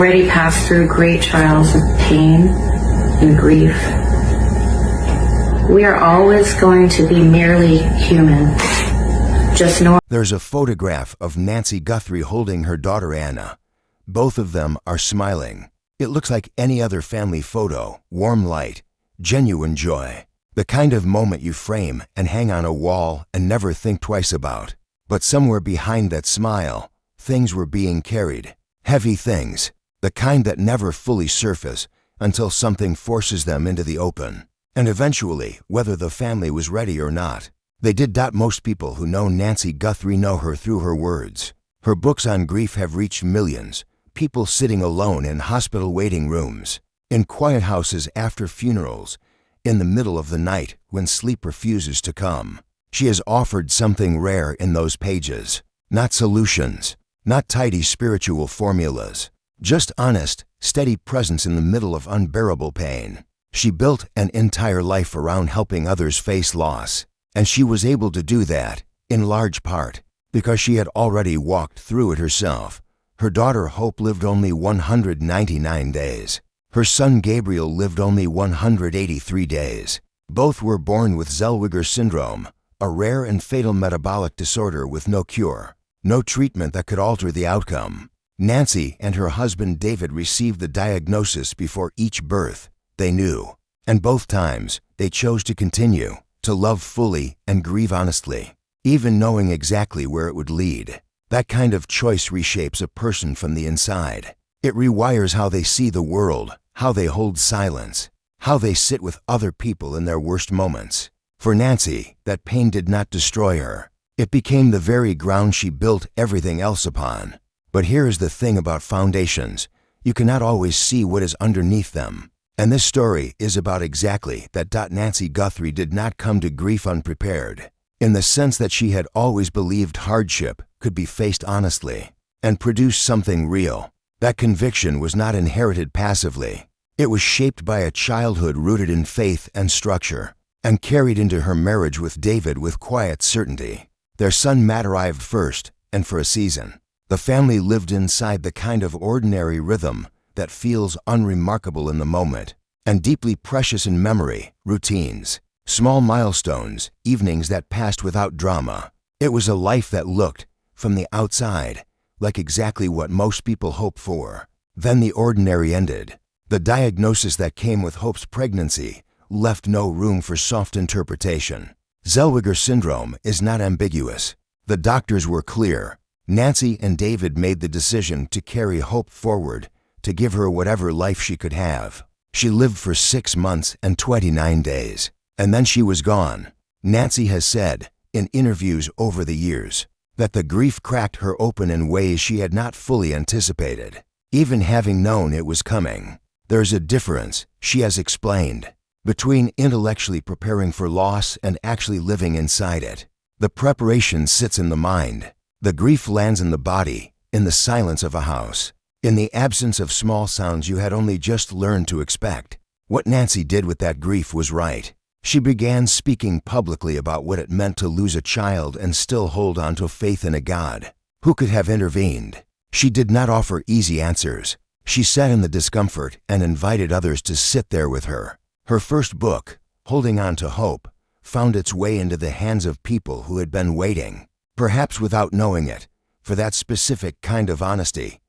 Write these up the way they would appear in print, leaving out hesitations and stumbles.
already passed through great trials of pain and grief. We are always going to be merely human, just normal. There's a photograph of Nancy Guthrie holding her daughter Anna. Both of them are smiling. It looks like any other family photo, warm light, genuine joy. The kind of moment you frame and hang on a wall and never think twice about. But somewhere behind that smile, things were being carried. Heavy things, the kind that never fully surface until something forces them into the open. And eventually, whether the family was ready or not, they did. Most people who know Nancy Guthrie know her through her words. Her books on grief have reached millions, people sitting alone in hospital waiting rooms, in quiet houses after funerals, in the middle of the night when sleep refuses to come. She has offered something rare in those pages. Not solutions, not tidy spiritual formulas, just honest, steady presence in the middle of unbearable pain. She built an entire life around helping others face loss, and she was able to do that, in large part, because she had already walked through it herself. Her daughter Hope lived only 199 days. Her son Gabriel lived only 183 days. Both were born with Zellweger syndrome, a rare and fatal metabolic disorder with no cure, no treatment that could alter the outcome. Nancy and her husband David received the diagnosis before each birth. They knew, and both times they chose to continue, to love fully and grieve honestly, even knowing exactly where it would lead. That kind of choice reshapes a person from the inside. It rewires how they see the world, how they hold silence, how they sit with other people in their worst moments. For Nancy, that pain did not destroy her. It became the very ground she built everything else upon. But here is the thing about foundations. You cannot always see what is underneath them. And this story is about exactly that. Nancy Guthrie did not come to grief unprepared, in the sense that she had always believed hardship could be faced honestly and produce something real. That conviction was not inherited passively. It was shaped by a childhood rooted in faith and structure, and carried into her marriage with David with quiet certainty. Their son Matt arrived first, and for a season. The family lived inside the kind of ordinary rhythm that feels unremarkable in the moment, and deeply precious in memory, routines, small milestones, evenings that passed without drama. It was a life that looked, from the outside, like exactly what most people hope for. Then the ordinary ended. The diagnosis that came with Hope's pregnancy left no room for soft interpretation. Zellweger syndrome is not ambiguous. The doctors were clear. Nancy and David made the decision to carry Hope forward, to give her whatever life she could have. She lived for 6 months and 29 days, and then she was gone. Nancy has said, in interviews over the years, that the grief cracked her open in ways she had not fully anticipated, even having known it was coming. There's a difference, she has explained, between intellectually preparing for loss and actually living inside it. The preparation sits in the mind. The grief lands in the body, in the silence of a house, in the absence of small sounds you had only just learned to expect. What Nancy did with that grief was right. She began speaking publicly about what it meant to lose a child and still hold on to faith in a God who could have intervened. She did not offer easy answers. She sat in the discomfort and invited others to sit there with her. Her first book, Holding On to Hope, found its way into the hands of people who had been waiting, perhaps without knowing it, for that specific kind of honesty.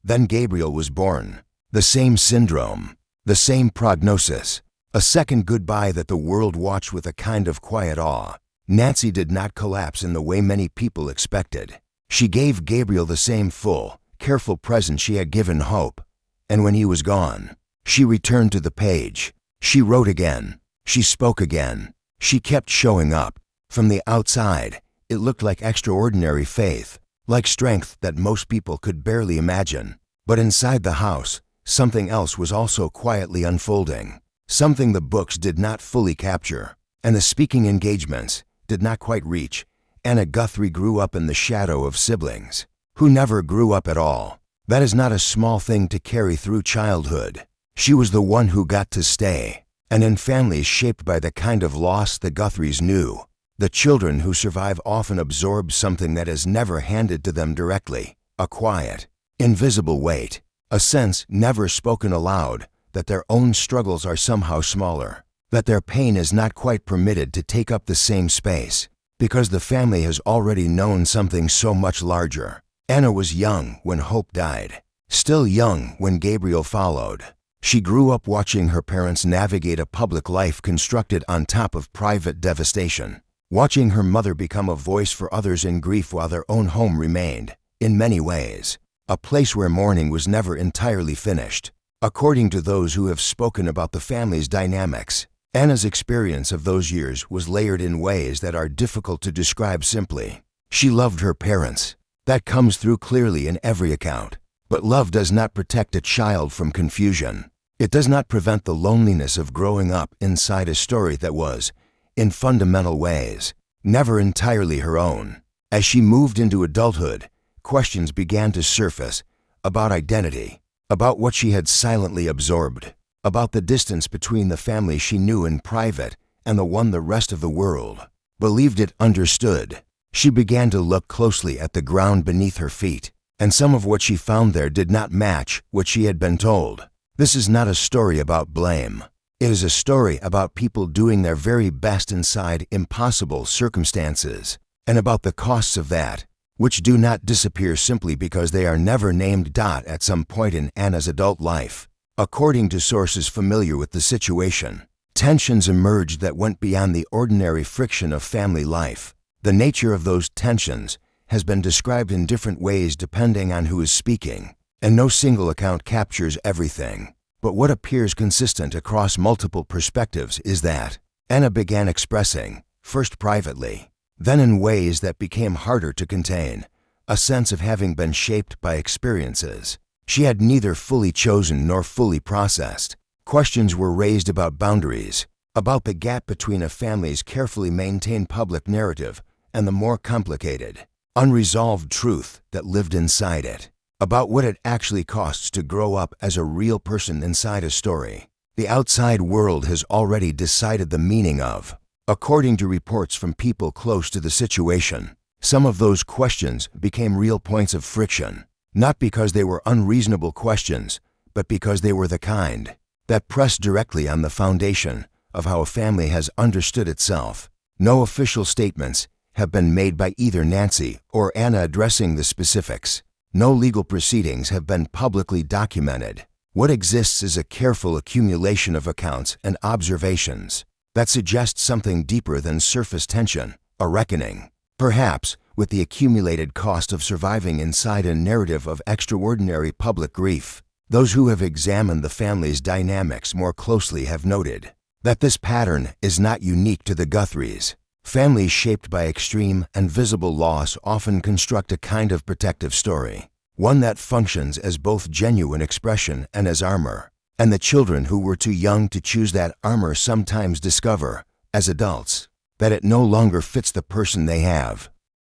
Then Gabriel was born. The same syndrome, the same prognosis, a second goodbye that the world watched with a kind of quiet awe. Nancy did not collapse in the way many people expected. She gave Gabriel the same full, careful presence she had given Hope. And when he was gone, she returned to the page. She wrote again. She spoke again. She kept showing up. From the outside, it looked like extraordinary faith, like strength that most people could barely imagine. But inside the house, something else was also quietly unfolding. Something the books did not fully capture, and the speaking engagements did not quite reach. Anna Guthrie grew up in the shadow of siblings who never grew up at all. That is not a small thing to carry through childhood. She was the one who got to stay, and in families shaped by the kind of loss the Guthries knew, the children who survive often absorb something that is never handed to them directly, a quiet, invisible weight, A sense, never spoken aloud, that their own struggles are somehow smaller, that their pain is not quite permitted to take up the same space, because the family has already known something so much larger. Anna was young when Hope died, still young when Gabriel followed. She grew up watching her parents navigate a public life constructed on top of private devastation, watching her mother become a voice for others in grief while their own home remained, in many ways, a place where mourning was never entirely finished. According to those who have spoken about the family's dynamics, Anna's experience of those years was layered in ways that are difficult to describe simply. She loved her parents. That comes through clearly in every account. But love does not protect a child from confusion. It does not prevent the loneliness of growing up inside a story that was, in fundamental ways, never entirely her own. As she moved into adulthood, questions began to surface about identity, about what she had silently absorbed, about the distance between the family she knew in private and the one the rest of the world believed it understood. She began to look closely at the ground beneath her feet, and some of what she found there did not match what she had been told. This is not a story about blame. It is a story about people doing their very best inside impossible circumstances, and about the costs of that, which do not disappear simply because they are never named. At some point in Anna's adult life, according to sources familiar with the situation, tensions emerged that went beyond the ordinary friction of family life. The nature of those tensions has been described in different ways depending on who is speaking, and no single account captures everything. But what appears consistent across multiple perspectives is that Anna began expressing, first privately, then in ways that became harder to contain, a sense of having been shaped by experiences she had neither fully chosen nor fully processed. Questions were raised about boundaries, about the gap between a family's carefully maintained public narrative and the more complicated, unresolved truth that lived inside it, about what it actually costs to grow up as a real person inside a story the outside world has already decided the meaning of. According to reports from people close to the situation, some of those questions became real points of friction, not because they were unreasonable questions, but because they were the kind that pressed directly on the foundation of how a family has understood itself. No official statements have been made by either Nancy or Anna addressing the specifics. No legal proceedings have been publicly documented. What exists is a careful accumulation of accounts and observations that suggests something deeper than surface tension, a reckoning, perhaps, with the accumulated cost of surviving inside a narrative of extraordinary public grief. Those who have examined the family's dynamics more closely have noted that this pattern is not unique to the Guthries. Families shaped by extreme and visible loss often construct a kind of protective story, one that functions as both genuine expression and as armor. And the children who were too young to choose that armor sometimes discover, as adults, that it no longer fits the person they have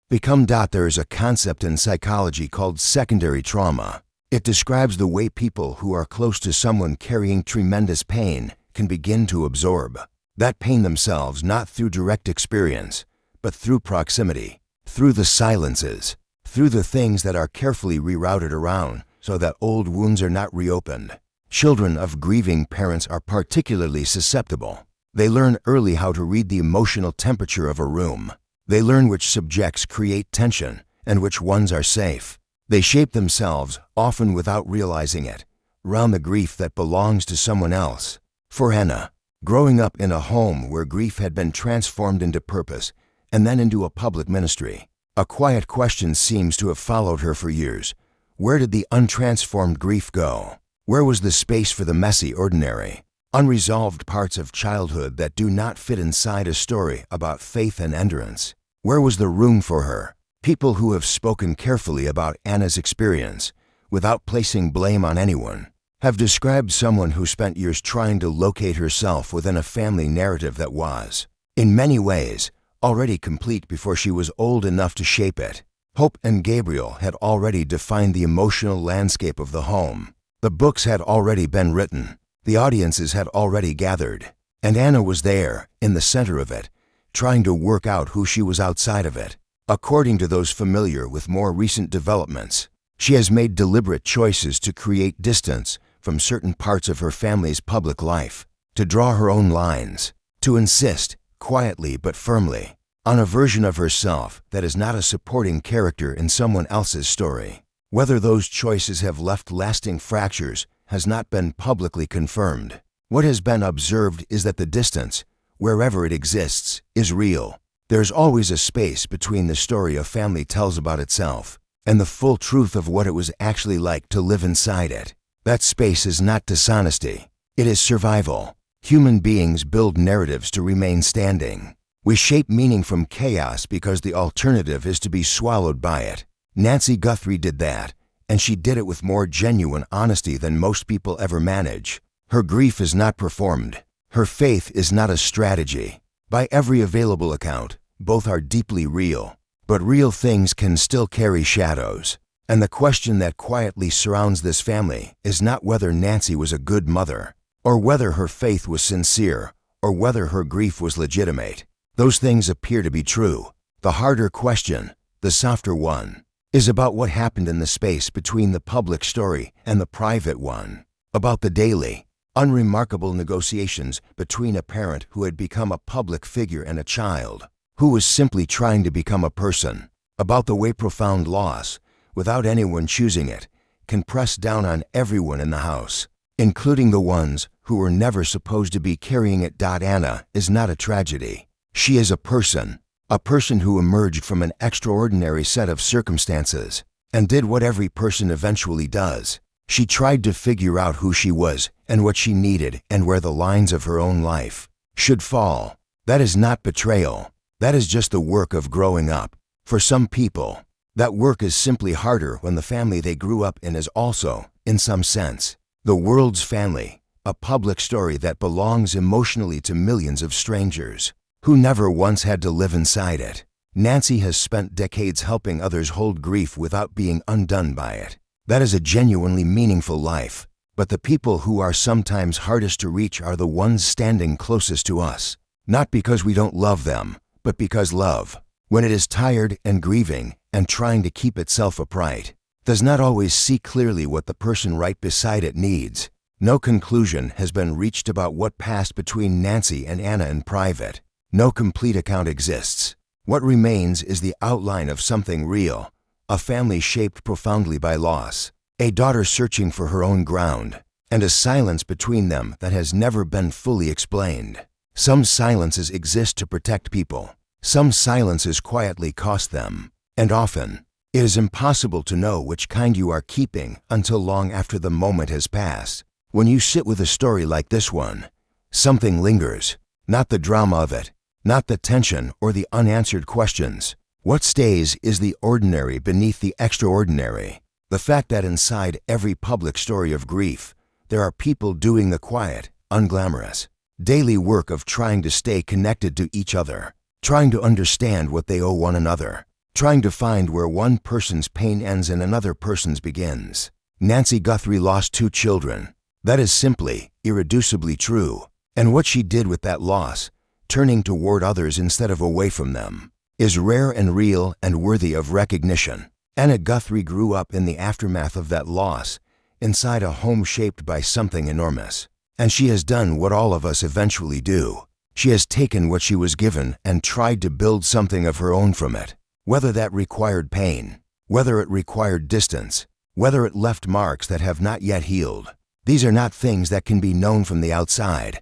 become. There is a concept in psychology called secondary trauma. It describes the way people who are close to someone carrying tremendous pain can begin to absorb that pain themselves, not through direct experience, but through proximity, through the silences, through the things that are carefully rerouted around so that old wounds are not reopened. Children of grieving parents are particularly susceptible. They learn early how to read the emotional temperature of a room. They learn which subjects create tension and which ones are safe. They shape themselves, often without realizing it, around the grief that belongs to someone else. For Anna, growing up in a home where grief had been transformed into purpose and then into a public ministry, a quiet question seems to have followed her for years. Where did the untransformed grief go? Where was the space for the messy, ordinary, unresolved parts of childhood that do not fit inside a story about faith and endurance? Where was the room for her? People who have spoken carefully about Anna's experience, without placing blame on anyone, have described someone who spent years trying to locate herself within a family narrative that was, in many ways, already complete before she was old enough to shape it. Hope and Gabriel had already defined the emotional landscape of the home. The books had already been written. The audiences had already gathered. And Anna was there, in the center of it, trying to work out who she was outside of it. According to those familiar with more recent developments, She has made deliberate choices to create distance from certain parts of her family's public life, to draw her own lines, to insist, quietly but firmly, on a version of herself that is not a supporting character in someone else's story. Whether those choices have left lasting fractures has not been publicly confirmed. What has been observed is that the distance, wherever it exists, is real. There's always a space between the story a family tells about itself and the full truth of what it was actually like to live inside it. That space is not dishonesty. It is survival. Human beings build narratives to remain standing. We shape meaning from chaos because the alternative is to be swallowed by it. Nancy Guthrie did that, and she did it with more genuine honesty than most people ever manage. Her grief is not performed. Her faith is not a strategy. By every available account, both are deeply real. But real things can still carry shadows. And the question that quietly surrounds this family is not whether Nancy was a good mother, or whether her faith was sincere, or whether her grief was legitimate. Those things appear to be true. The harder question, the softer one, is about what happened in the space between the public story and the private one, about the daily, unremarkable negotiations between a parent who had become a public figure and a child who was simply trying to become a person, about the way profound loss, without anyone choosing it, can press down on everyone in the house, including the ones who were never supposed to be carrying it. Anna is not a tragedy. She is a person who emerged from an extraordinary set of circumstances and did what every person eventually does. She tried to figure out who she was and what she needed and where the lines of her own life should fall. That is not betrayal. That is just the work of growing up. For some people, that work is simply harder when the family they grew up in is also, in some sense, the world's family, a public story that belongs emotionally to millions of strangers who never once had to live inside it. Nancy has spent decades helping others hold grief without being undone by it. That is a genuinely meaningful life. But the people who are sometimes hardest to reach are the ones standing closest to us, not because we don't love them, but because love, when it is tired and grieving and trying to keep itself upright, does not always see clearly what the person right beside it needs. No conclusion has been reached about what passed between Nancy and Anna in private. No complete account exists. What remains is the outline of something real, a family shaped profoundly by loss, a daughter searching for her own ground, and a silence between them that has never been fully explained. Some silences exist to protect people. Some silences quietly cost them. And often, it is impossible to know which kind you are keeping until long after the moment has passed. When you sit with a story like this one, something lingers. Not the drama of it, not the tension or the unanswered questions. What stays is the ordinary beneath the extraordinary. The fact that inside every public story of grief, there are people doing the quiet, unglamorous, daily work of trying to stay connected to each other, trying to understand what they owe one another, trying to find where one person's pain ends and another person's begins. Nancy Guthrie lost 2 children. That is simply, irreducibly true. And what she did with that loss, turning toward others instead of away from them, is rare and real and worthy of recognition. Anna Guthrie grew up in the aftermath of that loss, inside a home shaped by something enormous. And she has done what all of us eventually do. She has taken what she was given and tried to build something of her own from it. Whether that required pain, whether it required distance, whether it left marks that have not yet healed. These are not things that can be known from the outside.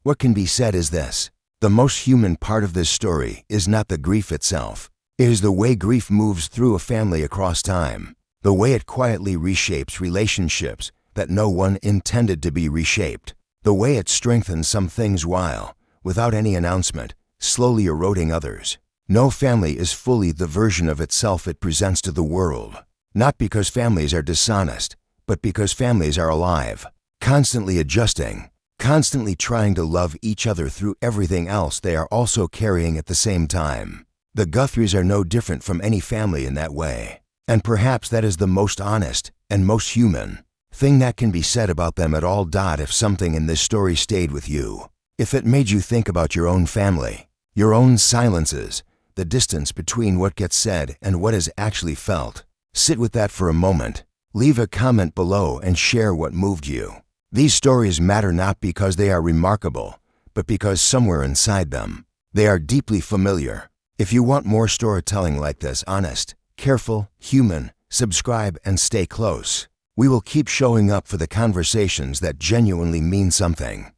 What can be said is this: the most human part of this story is not the grief itself. It is the way grief moves through a family across time, the way it quietly reshapes relationships that no one intended to be reshaped, the way it strengthens some things while, without any announcement, slowly eroding others. No family is fully the version of itself it presents to the world, not because families are dishonest, but because families are alive, constantly adjusting, constantly trying to love each other through everything else they are also carrying at the same time. The Guthries are no different from any family in that way, and perhaps that is the most honest and most human thing that can be said about them at all. If something in this story stayed with you, if it made you think about your own family, your own silences, the distance between what gets said and what is actually felt, Sit with that for a moment. Leave a comment below and share what moved you. These stories matter not because they are remarkable, but because somewhere inside them, they are deeply familiar. If you want more storytelling like this, honest, careful, human, subscribe and stay close. We will keep showing up for the conversations that genuinely mean something.